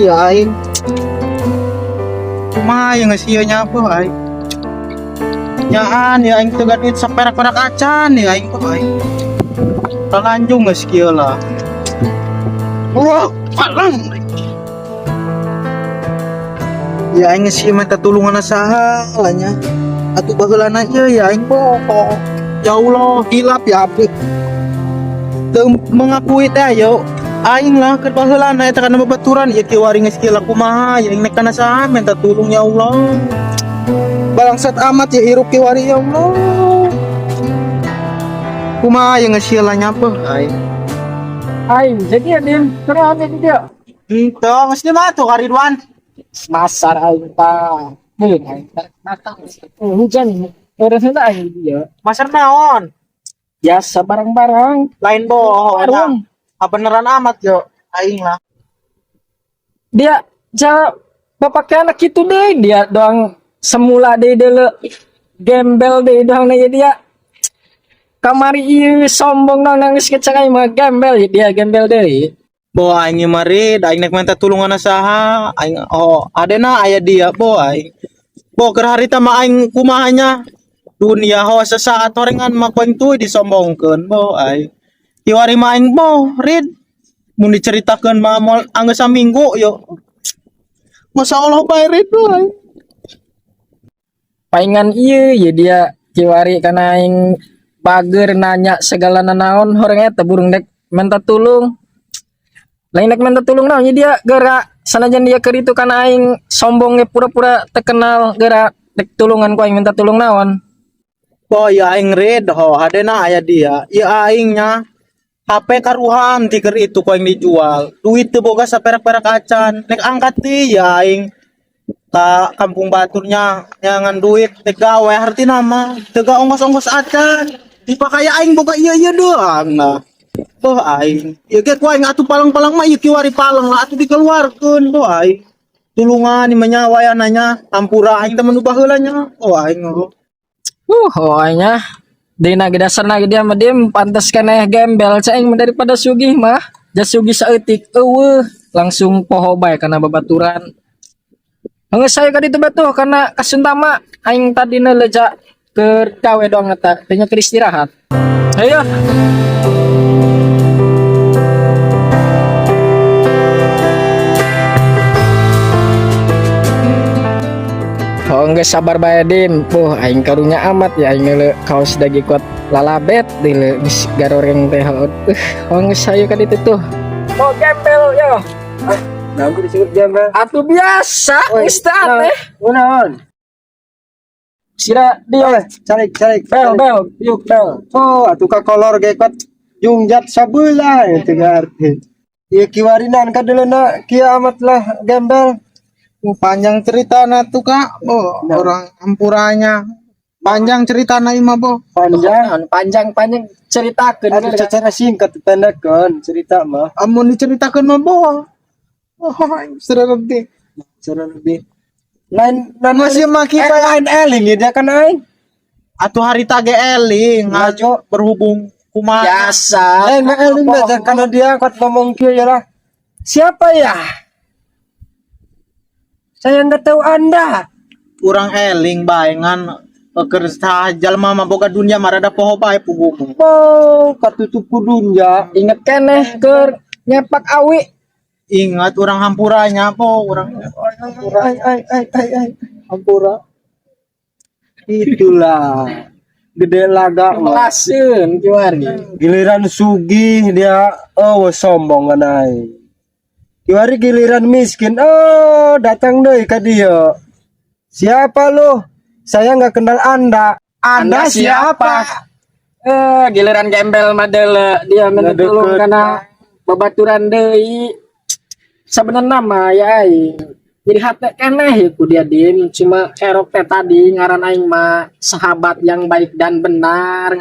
ya aing. Kumaha yang ngasih nya apa aing. Nyaan ya aing teu duit saperak-perak acan ya aing tuh aing. Talanjung geus kieu lah. Wah, palang. Ya aing ngasih minta tulungan saha lah nya. Atuh baheulana ieu ya aing bohong. Ya Allah, hilap ya abdi. Teu mengakui teh ayo. Aing lah keur baheulana eta kana babaturan ieu kieu waring geus kieu lah kumaha ya aing nek kana saha minta tulung ya Allah. Balangsat amat ya hirup kieu wari ya Allah. Kumaha yang ngasih lah nyapa aing. Aing jadi ada yang terang dia. Henteu geus di mah tuh Ridwan. Masar aing ta. Heun aing datang. Hujan. Orang sana aing dia. Masar naon? Biasa barang-barang. Lain bohong eta. Barang. Beneran amat yo aing lah. Dia ja bapaknya anak itu deh dia doang semula deh dulu gembel deh doang aja dia. Kamari ieu sombong dong nangis kecengai mah gembel dia gembel deh. Bo aing mari aing nek minta tulungan saha aing adena aya dia bo aing. Bo keur harita mah aing kumahanya dunia ho sesaat orengan mah poing tuh disombongkeun bo aing. Kiwari mah aing bo rid mun diceritakeun mah moal anggeus saminggu yo. Masyaallah bae rid bo aing. Paingan ieu ya dia kiwari kana aing bager nanya segala nanaon horengnya teburung dek minta tulung. Lain dek minta tulung naon dia geura sanajan dia keur itu kana aing sombongnya pura-pura terkenal geura dek tulungan ku aing minta tulung naon. Bo ya aing red ho hadena aya dia. Ya aingnya HP karuhan ti keur itu ku aing dijual. Duit teu boga saperak-perak acan. Nek angkat ti ya aing ka kampung baturnya nyangan duit teh gawe hartina mah teu ongkos-ongkos acan. Dipakai aing boga ieu doang nah. Boh aing. Ieu ge ku aing atuh palang-palang mah ieu kiwari palang lah atuh dikeluarkeun boh aing. Tulungan di menyawa ya nanya ampura aing temen nu baheula nya. Oh aing Nya dina dasarna dia mah dia pantes keneh gembel caing daripada sugih mah. Jas sugih saeutik eueuh langsung poho bae kana babaturan. Geus saya ka ditu batuh kana kasuntama aing tadina leja keur gawe doang eta teh keur istirahat. Ayo. Oh enggak sabar bae dim. Aing karunya amat ya aing le kaos dagi kuat lalabet deule geus garoreng teh. Enggak saya ka ditu tuh. Oh gembel yo. Nampu disebut gembel. Atuh biasa geus teh aneh. Kunaon? Sira dia Calik. bel yuk bel. Oh, atuh ka kolor ge kot jungjat sabeula itu arti. Ieu kiwarinan kadeulena kiamat lah gembel. panjang ceritana tuh kak bo orang ampuranya panjang ceritana imah bo Panjang ceritakeun anu secara singkat ditandakeun cerita mah. amun diceritakeun mah bo seru lebih Lain masih maki lain eling ya dia kan aing. atuh harita ge eling ngajo berhubung kumaha biasa. Lain mah eling mah karena dia kuat ngomong kieu ya lah. Siapa ya? Saya enggak tahu Anda. kurang eling baengan keur jalma mah boga dunia marada poho bae puguh Oh, katutup dunya. Inget keneh keur nyepak awi. ingat orang hampuranya po orang Ay. Ampura. Itulah. Gede laga mah. Laseun kiwari. Giliran sugih dia sombong kan aing. Kiwari giliran miskin datang deui ka dia. Siapa lu? Saya nggak kenal Anda. Anda siapa? Giliran gembel mah deule dia minta tulung kana babaturan deui. Sebenarnya nama ya aing. Jadi hati keneh ku dia dim cuma erok teh tadi ngaran aing mah sahabat yang baik dan benar.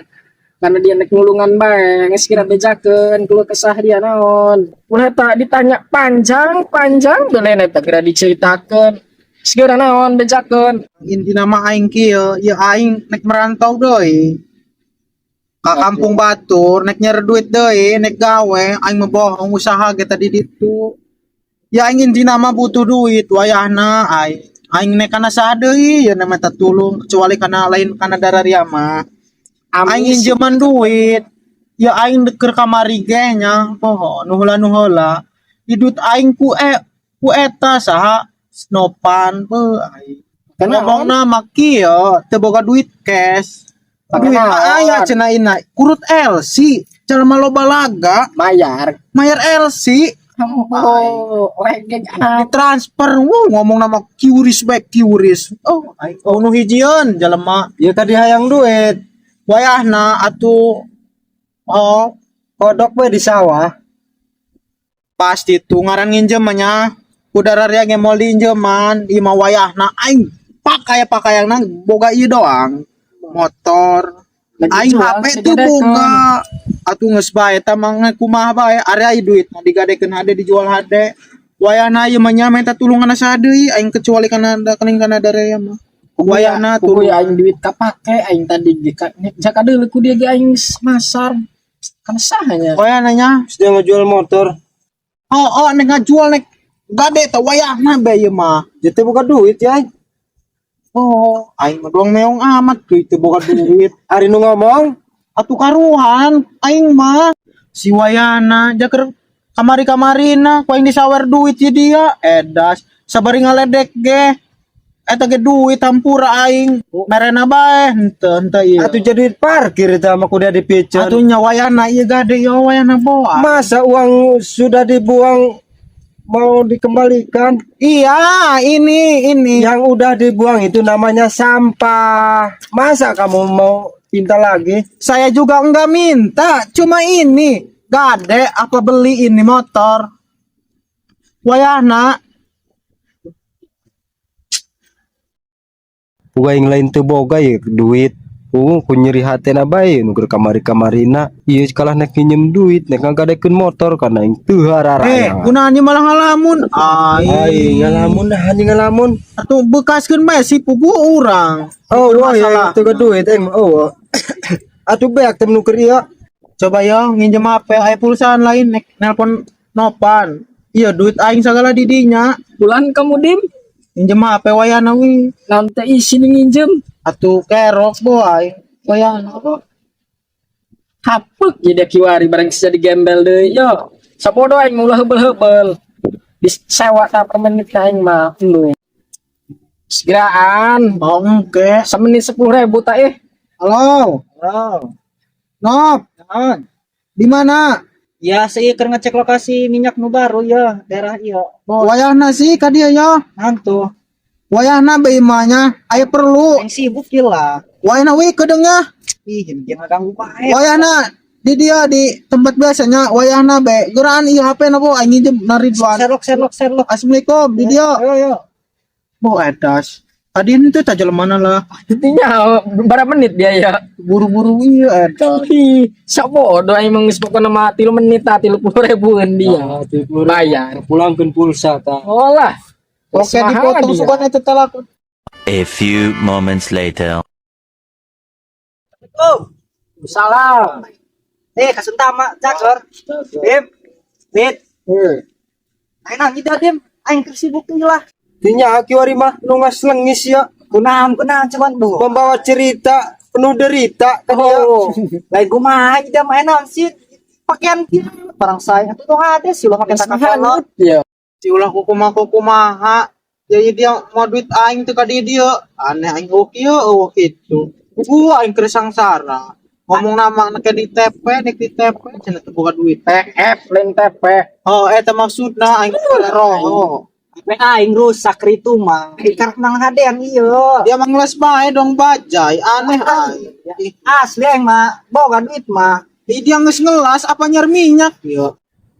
Karena dia nek ngulungan bae geus kira bejakeun kulo kesah dia naon. Mun eta ditanya panjang deuleu eta kira diceritakeun. Segera naon bejakeun. inti nama aing kieu ya aing nek merantau deui ka kampung batur nek nyer duit deui nek gawe aing mah bohong usaha ge tadi ditu Ya ingin di nama butuh duit wayahna aing nek kana sadeui ya nama tatulung kecuali kana lain kana dararia mah. Aing Amis injeman duit. Ya aing deker kamari ge nya poho nuhula hidut aing ku eta saha Snopan be aing. Kenaon? Ngomongna mah kieu teu boga duit cash. Duit Kenaon? mah aya cenah ina kurut LC jelema loba laga Bayar. mayar LC Oh, wegeng ditransfer ngomong nama QRIS baik QRIS nu hijieun jelema Ya tadi hayang duit. wayahna atuh oh Kodok we di sawah. pasti tuh ngaran nginjemnya udara ria ngemol diinjeman ima wayahna aing pakaian boga ieu doang motor aing HP tuh boga atuh geus bae eta mah kumaha bae area ieu duit digadekeun hade dijual hade wayahna ieu mah nya minta tulungan sadeui aing kecuali kana kening kana darea mah wayahna tuh tulung aing duit kapake aing tadi jaka deuleu ku dia ge aing masar kan sahanya wayahna nya Sudah ngejual motor. nek ngajual nek gade teh wayahna bae ieu mah Jadi buka duit ya. oh aing mah doang meong amat tuh itu boga duit Hari nu ngomong. atuh karuhan aing mah si wayana jaker kamari-kamarina ku aing disawer duit jadi dia edas sabari ngaledek ge eta ge duit hampura aing merena bae henteu ieu Atuh jadi duit parkir itu sama kuda dipicen. atuh nya wayana ieu gade yo wayana boa Masa uang sudah dibuang mau dikembalikan? iya ini Yang udah dibuang itu namanya sampah. Masa kamu mau pinta lagi? saya juga enggak minta cuma ini gade apa beli ini motor wayana Uga yang lain teu boga ya duit. Ku nyeri hatena bae nu keur kamari-kamarina. Ieu kalah nek pinjem duit nek ngagadekeun motor kana yang teu hararaya. gunanya malah ngalamun Ai ngalamun dah anjing ngalamun. atau bekaskeun bae si pupu urang Oh wah masalah. ya teu duit eng oh. Atuh beak teu nuker ieu. Coba ya nginjem HP aya pulsaan lain nek nelpon Nopan iya duit aing sagala di dinya bulan kamu dim nginjem HP wayana wi nanti isi nginjem atuh kerok boy wayana hapuk jadi kiwari barang bisa digembel deh yo sapodo aing mulah hebel-hebel disewa tak per menit aing mah lu segiraan oh engke semenit 10.000 tak halo Nop di mana Ya, saya keur ngecek lokasi minyak nu baru ya, daerah ieu. wayahna sih ka dieu ya Hantu. wayahna bae imahnya aya perlu Yang sibuk gila. wayahna wi kedeungnya Ih, jangan ngaganggu bae. wayahna di dia di tempat biasanya wayahna be geraan ieu HP na bo aing nginjem na Ridwan Serlok. Assalamualaikum di dia Yo. bo edas tadi itu tak mana lah intinya berapa menit dia ya buru-buru iya edas Ih, sapodo aing mengis pokona mah 3 menit 30.000 dia bayar Pulangkeun pulsa ta. olah oke dipotong sukan itu telak A few moments later. Oh, salam kasentama, Cakor. Dim. Dit. Aing nang ida Dim. Aing keur sibuk lah. Tinya kiwari mah nu ngaslengis ya. Kunaon cuman tuh. Membawa cerita penuh derita kan ya. Lain kumaha ida mah enak sih. Pakaian kieu barang saya atuh tong ade sih ulah make sakakolot. ya si ulah kumaha jadi dia mau duit aing teu ka dia aneh aing oke gitu gua aing keur sangsara ngomong nama nek di TP cenah teu boga duit TF lain TP oh eta maksudna aing roh Tapi aing rusak ritu mah. Karena nang hadean ieu. dia mangles bae dong bajai aneh aing Asli aing mah boga duit mah. dia geus ngelas apa nyar minyak yo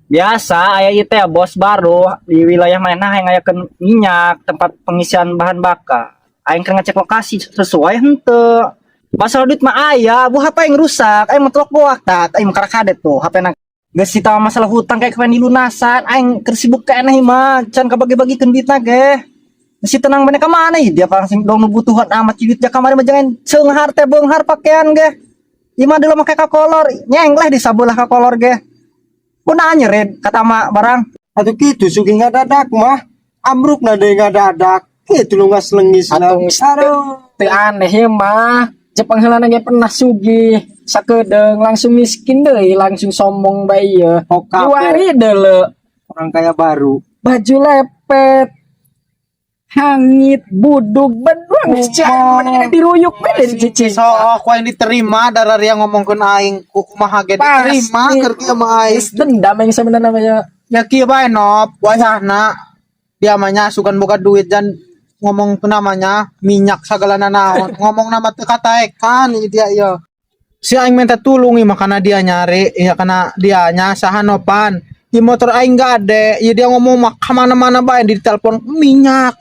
Biasa aya ieu teh bos baru di wilayah mana yang ngayakeun minyak tempat pengisian bahan bakar. Aing keur ngecek lokasi sesuai henteu. Masalah duit mah aya, bu HP aing rusak, aing metelok boak tat, aing mah kadet tuh HP-na. Geus sita masalah hutang kayak kemarin dilunasan, aing keur sibuk keneh mah, can kabagi-bagikeun duitna ge. Geus tenang bener ka mana dia pangsing dong butuhan amat duit ja kamari mah jangan seunghar teh beunghar pakaian ge. Ieu mah deuleu make ka kolor, nyengleh di sabelah ka kolor ge. Ku nanya Red, kata mak barang Atuh kitu sugi ngadadak mah. Amruk na deui ngadadak. Kitu lu ngaslengis lah. Atung teu aneh ya mah. Jepang heula ge pernah sugih sakedeung langsung miskin deui, langsung sombong bae ieu. Hoka, Diwari deuleu. orang kaya baru. Baju lepet. Hangit, budug, beduang mendingan diruyuk bae dari cicing. So aku yang diterima dari yang ngomongkeun aing kumaha ge diterima keur kieu mah aing. Geus dendam yang sebenarnya namanya. Ya kieu bae nop wayahna dia mah nyasukan boga duit dan ngomong ke namanya minyak segala naon ngomong nama teu kataekan dia ya si aing minta tulung ieu makana dia nyari ya kana dia nya saha nopan di motor aing gade ya dia ngomong mah kemana-mana bae di telepon minyak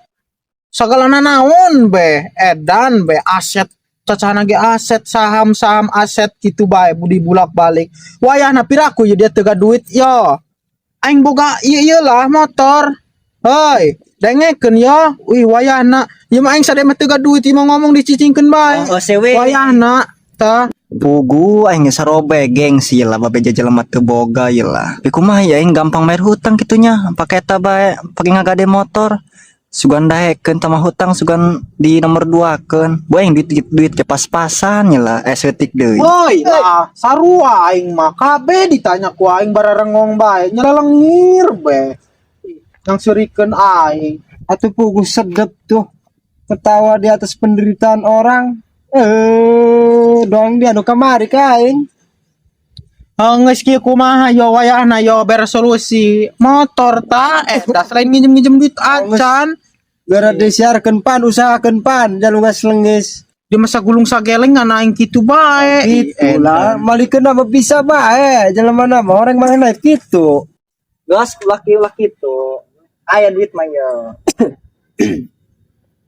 segala naon be edan be aset cacahna ge aset saham-saham aset kitu bae budi bulak-balik wayahna piraku ya dia teu duit yo aing boga ieu lah motor hei dengekeun ya wih wayahna ieu mah aing sadaya mah teu duit ieu mah ngomong dicicingkeun bae Oh, sewe. wayahna tah Pugu aing sarobe gengsi lah babe jajal mah teu boga ieu lah. Tapi kumaha ya aing gampang bayar hutang kitunya. Pake eta bae pake ngagade motor. Sugan daekeun tamah hutang sugan di nomor 2keun. Bu aing duit ke pas-pasan lah estetik deui. woi lah sarua aing mah kabeh ditanya ku aing bararengong bae nyalelengir be yang surikeun aing Atuh pugu sedep tuh. Ketawa di atas penderitaan orang. Doang dia anu kamari ka aing. geus kieu kumaha yo wayahna yo beresolusi motor ta da selain nginjem duit acan Gara disiarkeun pan usahakeun pan jalu ngaslengis. di masa gulung sageleng ngana aing kitu bae Itulah malikeun mah bisa bae jelema mah orang mah naik kitu. Gas laki-laki tuh. Aya duit mah ya.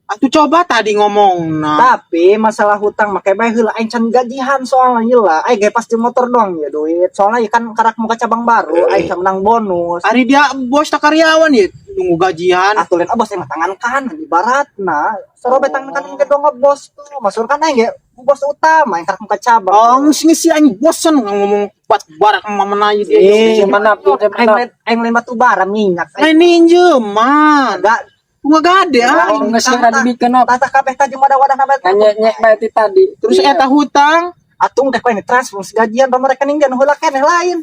atuh coba tadi ngomong Tapi masalah hutang make bae heula aing can gajihan soalnya ieu lah. Aing ge pasti motor doang ya duit. Soalnya ieu kan karak muka cabang baru, aing can menang bonus. hari dia bos tak karyawan ya nunggu gajian Atuh lain bos yang tangan kanan di baratna. Sarobe tangan kanan ge dong bos tuh. Masuk kan aing ge bos utama yang karak muka cabang. oh ngisi aing bosen ngomong buat barak mamana ieu dia Mana Aing lain batu bara minyak. lain ninjem mah Enggak nggak gade aing geus ada dibikin op. tata kabeh tadi wadah-wadah na bae. Nyek bae ti tadi. terus eta hutang Atung teh ini transfer gajian nomor rekening dan heula keneh lain.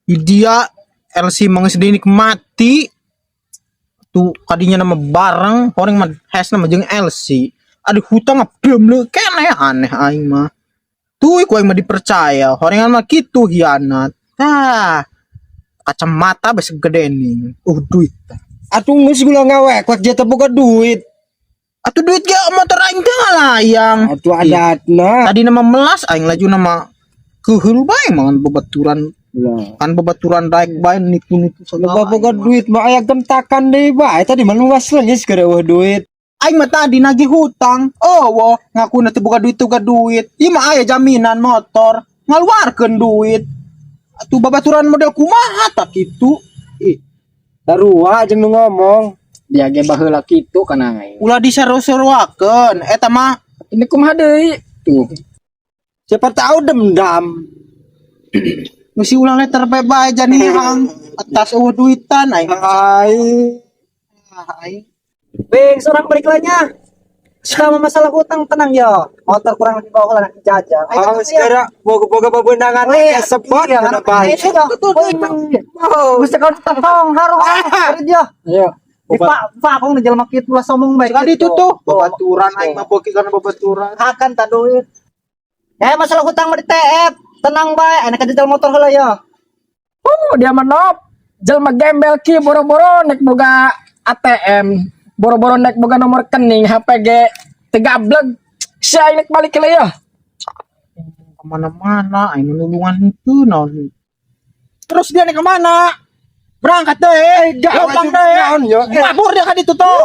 dia LC mangis dinikmati tuh kadinya nama bareng orang mah has nama jeung LC ada hutang abdem le keneh aneh aing mah tuh ku aing mah dipercaya orang mah kitu hianat kacamata bes gede nih duit Atuh geus gula ngawek wak jata boga duit. atuh duit ge motor aing teh ngalayang Atuh adatna. tadi nama melas aing laju nama keheul bae mangan babaturan kan babaturan daek bae nipu-nipu Loba boga duit mah aya gentakan deui bae tadi mah lu ngaslengis gara eueuh duit. aing mah tadi nagih hutang wo ngaku teu boga duit ieu mah aya jaminan motor ngaluarkeun duit atuh babaturan model kumaha tak kitu Darua jeung nu ngomong. Dia ge baheula kitu kana aing. ulah diseru-seruakeun eta mah Ini kumaha deui? Tuh. Siapa tahu dendam. geus ulah letter bae janihang atas duitan aing aing Bing, seorang beriklanya. Selama masalah hutang tenang ya. Motor kurang lebih bawah lah jajal. Ah segera boga beundangan ya sebot kana bae. Bisa kau tong haru kerja. Ayo. Pak aku ngejelma kitu lah sombong bae. sekali itu tuh babaturan aing mah beuki kana babaturan Akan tak duit. Ya masalah hutang mah di TF. Tenang bae, enak jajal motor heula ya. Dia menop. Jelma gembel ki boro-boro nek boga ATM. Boro-boro nek boga nomor rekening HPG tegableg. Saya nek balik heula ya. kemana-mana aing nulungan itu naon terus dia nih kemana berangkat deh gampang deh mabur dia kan itu tuh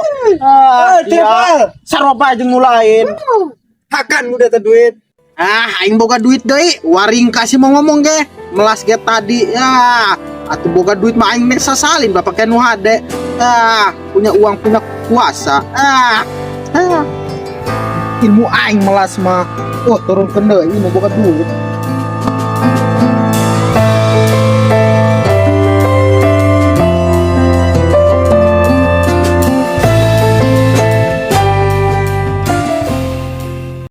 dia saroba jeung nu lain Hakan udah teh duit. aing boga duit deui waring kasih mau ngomong ge melas ge tadi ya atuh boga duit mah aing meh sasalin bapak ke nu hade punya uang punya kuasa ilmu aing melas mah turun deui mau boga duit